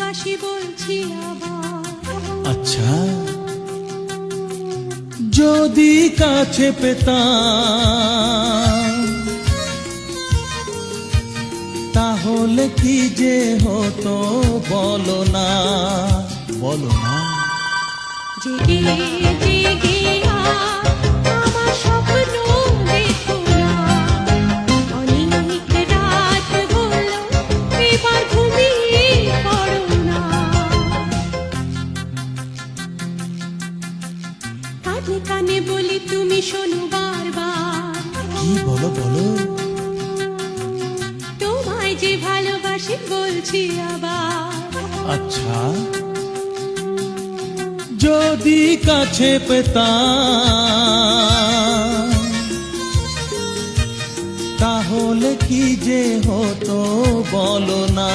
ভালোবাসি বলছি আবার। আচ্ছা, যদি কাছে পেতাম তাহলে কি যে হতো বলো না, বলো না। জেগে জেগে আমার স্বপ্ন দেখো না, অনেক রাত হলো এবার ঘুমিয়ে পড়ো না। কানে কানে বলি তুমি শোনো বারবার, কি বলো বলো। তোমায় যে ভালোবাসি বলছি আবার। আচ্ছা, যদি কাছে পেতাম তাহলে কি যে হতো বলো না।